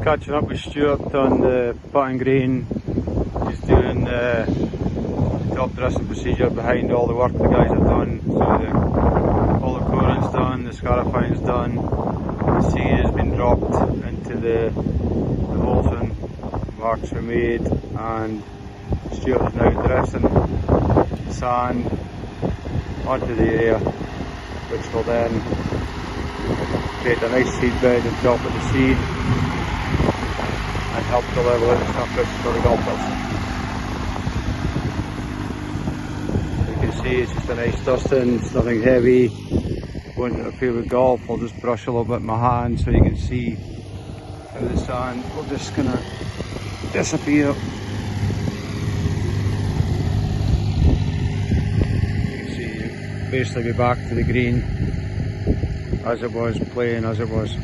just catching up with Stuart on the putting green. He's doing the top dressing procedure behind all the work the guys have done. So all the coring's done, the scarifiing's done, the seed has been dropped into the holes and marks were made, and Stuart's now dressing sand onto the area, which will then create a nice seed bed on top of the seed and help to level out the surface for the golfers. You can see it's just a nice dusting, it's nothing heavy. Won't interfere with golf. I'll just brush a little bit with my hand so you can see how the sand will just kind of disappear. You can see basically be back to the green as it was, playing as it was.